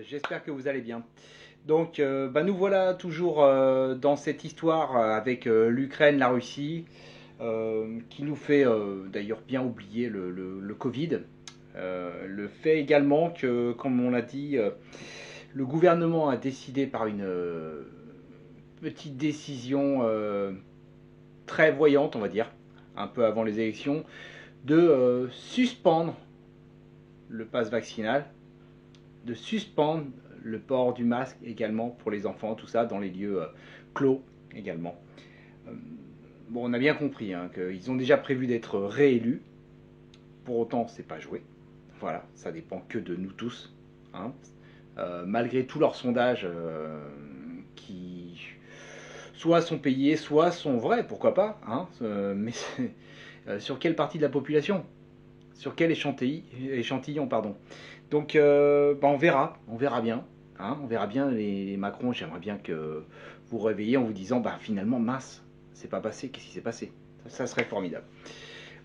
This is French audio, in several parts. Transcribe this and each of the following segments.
j'espère que vous allez bien. Donc, nous voilà toujours dans cette histoire avec l'Ukraine, la Russie, qui nous fait d'ailleurs bien oublier le Covid. Le fait également que, comme on l'a dit, le gouvernement a décidé par une petite décision très voyante, on va dire, un peu avant les élections, de suspendre le pass vaccinal, de suspendre le port du masque également pour les enfants, tout ça dans les lieux clos également. Euh, bon, on a bien compris hein, qu'ils ont déjà prévu d'être réélus. Pour autant, c'est pas joué. Voilà, ça dépend que de nous tous. Hein. Malgré tous leurs sondages qui soit sont payés, soit sont vrais, pourquoi pas. Hein, mais sur quelle partie de la population? Sur quel échantillon, pardon. Donc, on verra bien. Hein, on verra bien les Macron. J'aimerais bien que vous réveillez en vous disant, finalement, mince, c'est pas passé. Qu'est-ce qui s'est passé? Ça serait formidable.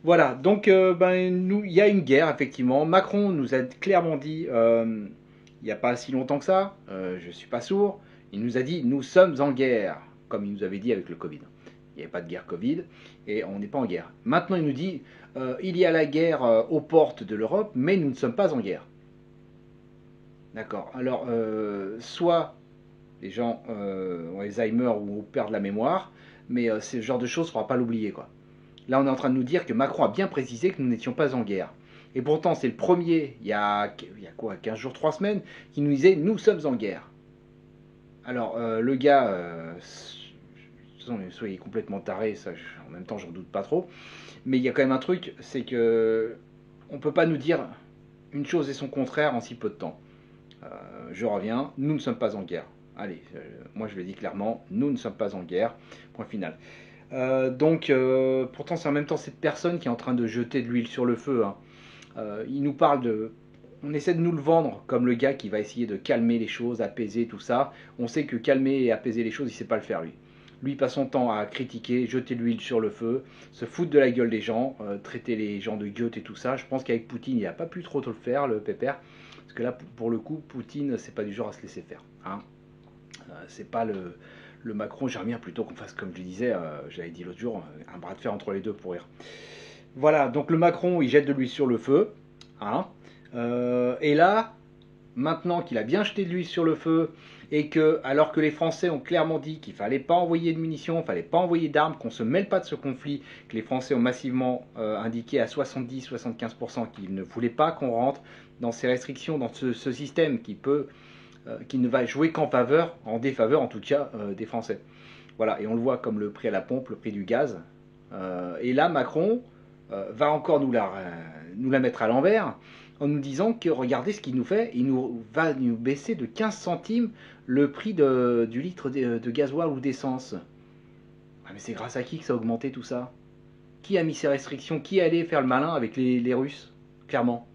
Voilà, donc il y a une guerre, effectivement. Macron nous a clairement dit, il n'y a pas si longtemps que ça, je ne suis pas sourd, il nous a dit, nous sommes en guerre, comme il nous avait dit avec le Covid. Il n'y avait pas de guerre Covid, et on n'est pas en guerre. Maintenant, il nous dit, il y a la guerre aux portes de l'Europe, mais nous ne sommes pas en guerre. D'accord, alors, soit les gens ont Alzheimer ou perdent la mémoire, mais ce genre de choses, il ne faudra pas l'oublier, quoi. Là, on est en train de nous dire que Macron a bien précisé que nous n'étions pas en guerre. Et pourtant, c'est le premier, il y a quoi, 15 jours, 3 semaines, qui nous disait nous sommes en guerre. Alors, le gars, soyez complètement taré, ça, en même temps, j'en doute pas trop. Mais il y a quand même un truc, c'est que on peut pas nous dire une chose et son contraire en si peu de temps. Je reviens, nous ne sommes pas en guerre. Allez, moi je le dis clairement, nous ne sommes pas en guerre. Point final. Pourtant, c'est en même temps cette personne qui est en train de jeter de l'huile sur le feu. Hein. Il nous parle de. On essaie de nous le vendre comme le gars qui va essayer de calmer les choses, apaiser tout ça. On sait que calmer et apaiser les choses, il ne sait pas le faire lui. Lui il passe son temps à critiquer, jeter de l'huile sur le feu, se foutre de la gueule des gens, traiter les gens de gueux et tout ça. Je pense qu'avec Poutine, il n'a pas pu trop le faire, le pépère. Parce que là, pour le coup, Poutine, c'est pas du genre à se laisser faire. Hein. C'est pas le Macron, j'aimerais bien plutôt qu'on fasse, comme je disais, j'avais dit l'autre jour, un bras de fer entre les deux pour rire. Voilà, donc le Macron, il jette de l'huile sur le feu. Hein, et là, maintenant qu'il a bien jeté de l'huile sur le feu, et que, alors que les Français ont clairement dit qu'il ne fallait pas envoyer de munitions, il ne fallait pas envoyer d'armes, qu'on ne se mêle pas de ce conflit, que les Français ont massivement indiqué à 70-75% qu'ils ne voulaient pas qu'on rentre dans ces restrictions, dans ce système qui ne va jouer qu'en faveur, en défaveur en tout cas, des Français. Voilà, et on le voit comme le prix à la pompe, le prix du gaz. Et là, Macron va encore nous la mettre à l'envers en nous disant que regardez ce qu'il nous fait, va nous baisser de 15 centimes le prix du litre de gasoil ou d'essence. Ah, mais c'est grâce à qui que ça a augmenté tout ça? Qui a mis ces restrictions? Qui est allé faire le malin avec les Russes? Clairement.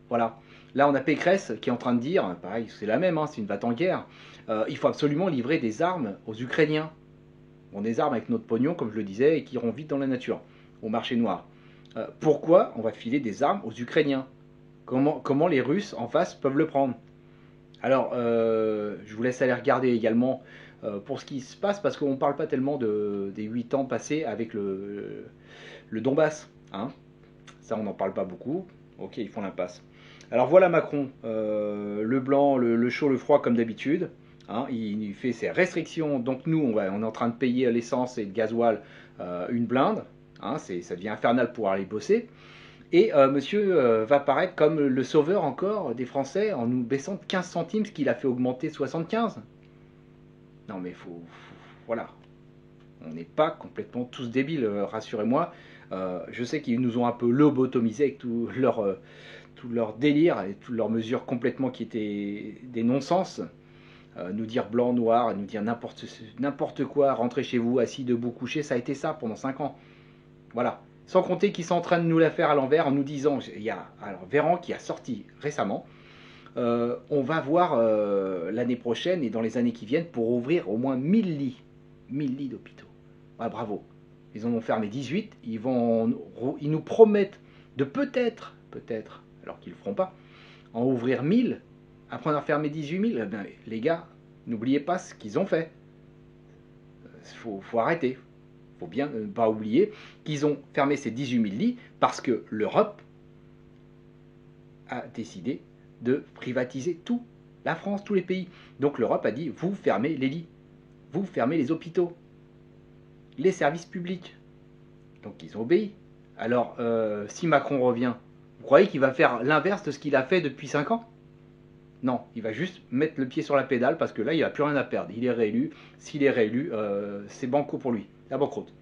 Voilà. Là, on a Pécresse qui est en train de dire, pareil, c'est la même, hein, c'est une va-t-en-guerre, il faut absolument livrer des armes aux Ukrainiens. Bon, des armes avec notre pognon, comme je le disais, et qui iront vite dans la nature, au marché noir. Pourquoi on va filer des armes aux Ukrainiens? Comment les Russes en face peuvent le prendre? Alors, je vous laisse aller regarder également pour ce qui se passe, parce qu'on ne parle pas tellement des 8 ans passés avec le Donbass. Hein. Ça, on n'en parle pas beaucoup. Ok, ils font l'impasse. Alors voilà Macron, le blanc, le chaud, le froid comme d'habitude. Hein, il fait ses restrictions. Donc nous, on est en train de payer l'essence et le gasoil une blinde. Hein, ça devient infernal pour aller bosser. Et monsieur va paraître comme le sauveur encore des Français en nous baissant de 15 centimes, ce qu'il a fait augmenter de 75. Non mais voilà. On n'est pas complètement tous débiles, rassurez-moi. Je sais qu'ils nous ont un peu lobotomisés avec tout leur délire et toutes leurs mesures complètement qui étaient des non-sens. Nous dire blanc, noir, nous dire n'importe quoi, rentrer chez vous, assis, debout, couché, ça a été ça pendant 5 ans. Voilà. Sans compter qu'ils sont en train de nous la faire à l'envers en nous disant, il y a alors Véran qui a sorti récemment, on va voir l'année prochaine et dans les années qui viennent pour ouvrir au moins 1000 lits. 1000 lits d'hôpitaux. Ah, bravo. Ils en ont fermé 18. Ils nous promettent de peut-être, alors qu'ils ne le feront pas, en ouvrir 1000 Après on a fermé 18 000, ben, les gars, n'oubliez pas ce qu'ils ont fait. Faut arrêter. Faut bien ne pas oublier qu'ils ont fermé ces 18 000 lits parce que l'Europe a décidé de privatiser tout. La France, tous les pays. Donc l'Europe a dit, vous fermez les lits. Vous fermez les hôpitaux. Les services publics. Donc ils ont obéi. Alors, si Macron revient, vous croyez qu'il va faire l'inverse de ce qu'il a fait depuis 5 ans? Non, il va juste mettre le pied sur la pédale parce que là, il n'a plus rien à perdre. Il est réélu. S'il est réélu, c'est banco pour lui. La banqueroute.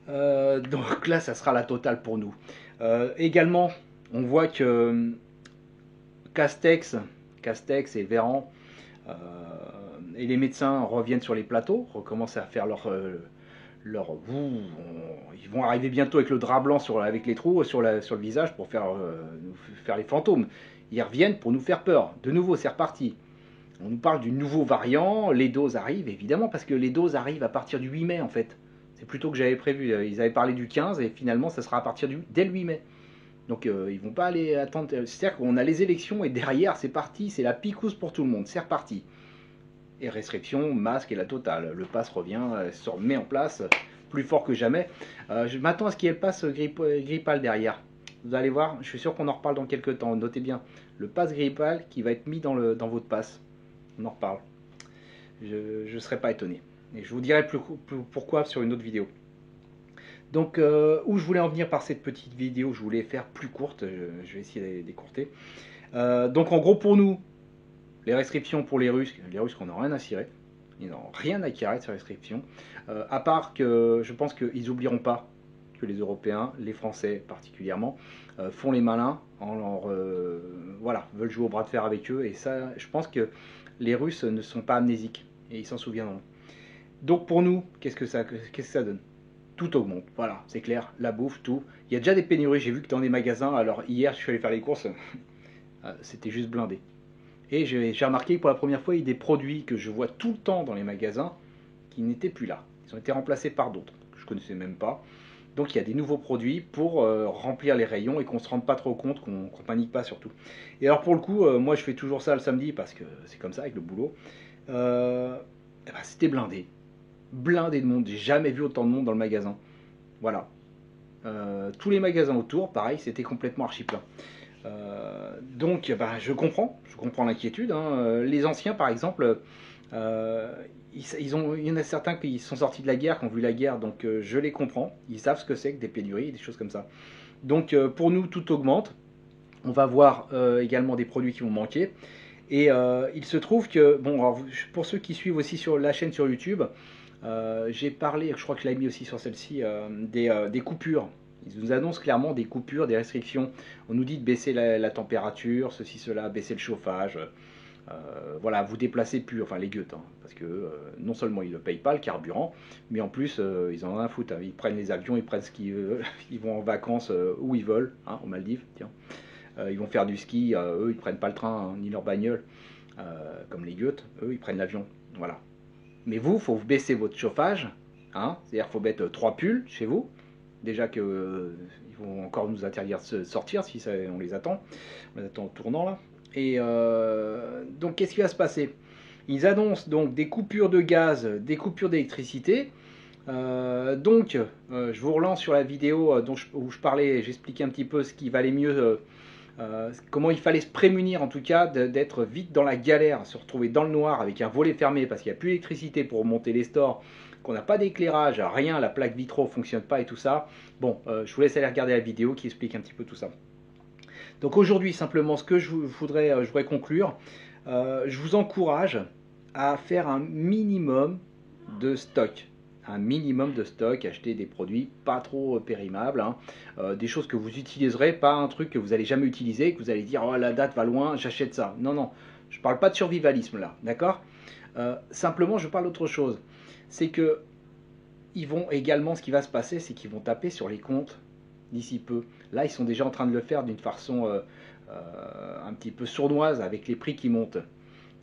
Donc là, ça sera la totale pour nous. Également, on voit que Castex et Véran et les médecins reviennent sur les plateaux, recommencent à faire ils vont arriver bientôt avec le drap blanc avec les trous sur le visage pour faire les fantômes. Ils reviennent pour nous faire peur. De nouveau, c'est reparti. On nous parle du nouveau variant, les doses arrivent, évidemment, parce que les doses arrivent à partir du 8 mai, en fait. C'est plutôt que j'avais prévu. Ils avaient parlé du 15, et finalement, ça sera à partir dès le 8 mai. Donc, ils vont pas aller attendre. C'est-à-dire qu'on a les élections, et derrière, c'est parti, c'est la picouse pour tout le monde, c'est reparti. Et restrictions, masque et la totale. Le pass revient, se remet en place, plus fort que jamais. Je m'attends à ce qu'il y ait le pass grippal derrière. Vous allez voir, je suis sûr qu'on en reparle dans quelques temps. Notez bien, le pass grippal qui va être mis dans votre pass. On en reparle. Je ne serais pas étonné. Et je vous dirai pourquoi sur une autre vidéo. Donc, où je voulais en venir par cette petite vidéo, je voulais faire plus courte. Je vais essayer d'écourter. Donc, en gros, pour nous, les restrictions pour les Russes qu'on n'a rien à cirer. Ils n'ont rien à cirer de ces restrictions. À part que je pense qu'ils n'oublieront pas que les Européens, les Français particulièrement, font les malins, veulent jouer au bras de fer avec eux. Et ça, je pense que les Russes ne sont pas amnésiques et ils s'en souviendront. Donc pour nous, qu'est-ce que ça donne? Tout augmente, voilà, c'est clair, la bouffe, tout. Il y a déjà des pénuries, j'ai vu que dans les magasins, alors hier je suis allé faire les courses, c'était juste blindé. Et j'ai remarqué que pour la première fois, il y a des produits que je vois tout le temps dans les magasins qui n'étaient plus là. Ils ont été remplacés par d'autres, que je ne connaissais même pas. Donc il y a des nouveaux produits pour remplir les rayons et qu'on ne se rende pas trop compte, qu'on ne panique pas surtout. Et alors pour le coup, moi je fais toujours ça le samedi parce que c'est comme ça avec le boulot. C'était blindé. Blindé de monde. J'ai jamais vu autant de monde dans le magasin. Voilà. Tous les magasins autour, pareil, c'était complètement archi plein. Donc je comprends l'inquiétude. Hein. Les anciens par exemple, il y en a certains qui sont sortis de la guerre, qui ont vu la guerre, donc je les comprends. Ils savent ce que c'est que des pénuries, des choses comme ça. Donc pour nous, tout augmente. On va voir également des produits qui vont manquer. Et il se trouve que, bon, alors, pour ceux qui suivent aussi sur la chaîne sur YouTube, j'ai parlé, je crois que je l'ai mis aussi sur celle-ci, des coupures. Ils nous annoncent clairement des coupures, des restrictions. On nous dit de baisser la température, ceci, cela, baisser le chauffage. Voilà, vous déplacez plus, enfin les gueux, hein, parce que non seulement ils ne payent pas le carburant, mais en plus ils en ont un à foutre. Hein. Ils prennent les avions, ils prennent ce qu'ils veulent, ils vont en vacances où ils veulent, hein, aux Maldives, tiens. Ils vont faire du ski, eux ils prennent pas le train, hein, ni leur bagnole, comme les gueux, eux ils prennent l'avion. Voilà. Mais vous, faut vous baisser votre chauffage, hein, c'est-à-dire qu'il faut mettre 3 pulls chez vous. Déjà que ils vont encore nous interdire de sortir si on les attend au tournant là. Et donc qu'est-ce qui va se passer? Ils annoncent donc des coupures de gaz, des coupures d'électricité. Je vous relance sur la vidéo où je parlais, j'expliquais un petit peu ce qui valait mieux, comment il fallait se prémunir en tout cas d'être vite dans la galère, se retrouver dans le noir avec un volet fermé parce qu'il n'y a plus d'électricité pour monter les stores, qu'on n'a pas d'éclairage, rien, la plaque vitro ne fonctionne pas et tout ça. Bon, je vous laisse aller regarder la vidéo qui explique un petit peu tout ça. Donc aujourd'hui, simplement, ce que je voudrais conclure, je vous encourage à faire un minimum de stock. Un minimum de stock, acheter des produits pas trop périmables, hein, des choses que vous utiliserez, pas un truc que vous n'allez jamais utiliser, que vous allez dire oh la date va loin, j'achète ça. Non, non, je ne parle pas de survivalisme là, d'accord? Simplement, je parle d'autre chose. C'est que ils vont également, ce qui va se passer, c'est qu'ils vont taper sur les comptes d'ici peu. Là, ils sont déjà en train de le faire d'une façon un petit peu sournoise avec les prix qui montent.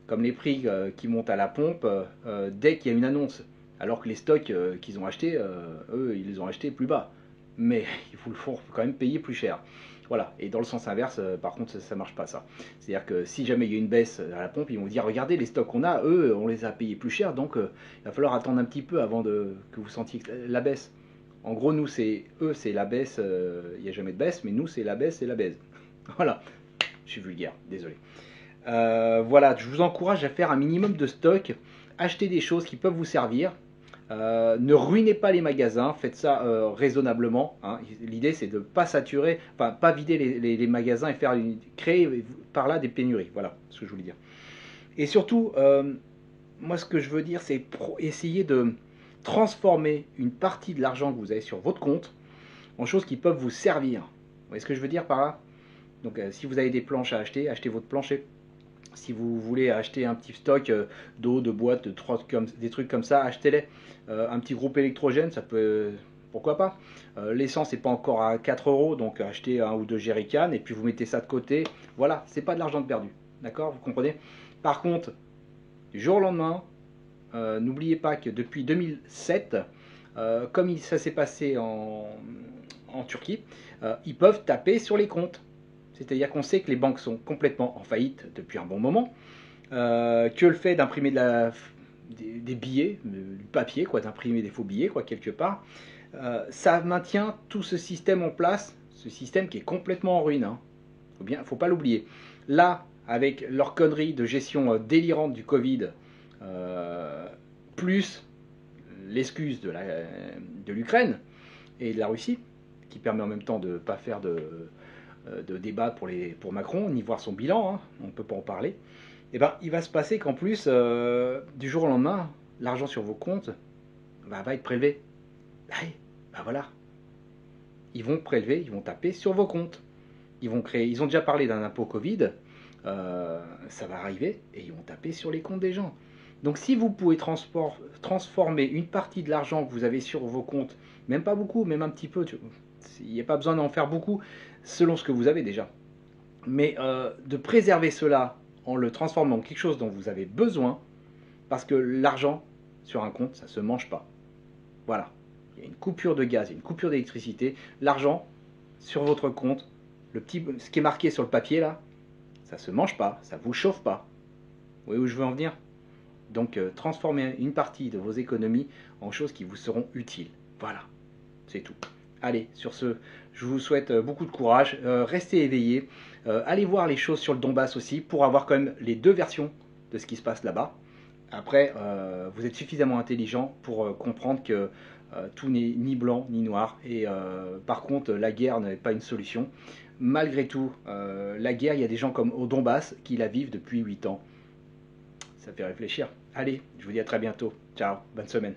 Comme les prix qui montent à la pompe dès qu'il y a une annonce. Alors que les stocks qu'ils ont achetés, eux, ils les ont achetés plus bas. Mais ils vous le font quand même payer plus cher. Voilà. Et dans le sens inverse, par contre, ça marche pas ça. C'est-à-dire que si jamais il y a une baisse à la pompe, ils vont vous dire regardez les stocks qu'on a, eux, on les a payés plus cher, donc il va falloir attendre un petit peu avant que vous sentiez la baisse. En gros, nous, c'est eux, c'est la baisse, il n'y a jamais de baisse, mais nous, c'est la baisse et la baisse. Voilà. Je suis vulgaire, désolé. Voilà, je vous encourage à faire un minimum de stock, acheter des choses qui peuvent vous servir. Ne ruinez pas les magasins, faites ça raisonnablement. Hein. L'idée c'est de ne pas saturer, enfin pas vider les magasins et créer par là des pénuries. Voilà ce que je voulais dire. Et surtout, moi ce que je veux dire c'est essayer de transformer une partie de l'argent que vous avez sur votre compte en choses qui peuvent vous servir. Vous voyez ce que je veux dire par là? Donc si vous avez des planches à acheter, achetez votre plancher. Si vous voulez acheter un petit stock d'eau, de boîtes, des trucs comme ça, achetez-les. Un petit groupe électrogène, ça peut, pourquoi pas. L'essence n'est pas encore à 4 euros, donc achetez un ou deux jerrycans et puis vous mettez ça de côté. Voilà, c'est pas de l'argent de perdu. D'accord, vous comprenez? Par contre, du jour au lendemain, n'oubliez pas que depuis 2007, comme ça s'est passé en Turquie, ils peuvent taper sur les comptes. C'est-à-dire qu'on sait que les banques sont complètement en faillite depuis un bon moment, que le fait d'imprimer des billets, du papier, quoi, d'imprimer des faux billets, quoi, quelque part, ça maintient tout ce système en place, ce système qui est complètement en ruine. Hein. Faut pas l'oublier. Là, avec leur connerie de gestion délirante du Covid, plus l'excuse de l'Ukraine et de la Russie, qui permet en même temps de ne pas faire de débat pour Macron, ni voir son bilan, hein, on ne peut pas en parler, et ben, il va se passer qu'en plus, du jour au lendemain, l'argent sur vos comptes va être prélevé. Ben voilà. Ils vont prélever, ils vont taper sur vos comptes. Ils ont déjà parlé d'un impôt Covid, ça va arriver, et ils vont taper sur les comptes des gens. Donc si vous pouvez transformer une partie de l'argent que vous avez sur vos comptes, même pas beaucoup, même un petit peu, il n'y a pas besoin d'en faire beaucoup, selon ce que vous avez déjà. Mais de préserver cela en le transformant en quelque chose dont vous avez besoin, parce que l'argent sur un compte, ça ne se mange pas. Voilà. Il y a une coupure de gaz, il y a une coupure d'électricité. L'argent sur votre compte, ce qui est marqué sur le papier là, ça ne se mange pas, ça ne vous chauffe pas. Vous voyez où je veux en venir? Donc transformez une partie de vos économies en choses qui vous seront utiles. Voilà, c'est tout. Allez, sur ce, je vous souhaite beaucoup de courage, restez éveillés, allez voir les choses sur le Donbass aussi pour avoir quand même les deux versions de ce qui se passe là-bas. Après, vous êtes suffisamment intelligent pour comprendre que tout n'est ni blanc ni noir et par contre la guerre n'est pas une solution. Malgré tout, la guerre, il y a des gens comme au Donbass qui la vivent depuis 8 ans. Ça fait réfléchir. Allez, je vous dis à très bientôt. Ciao, bonne semaine.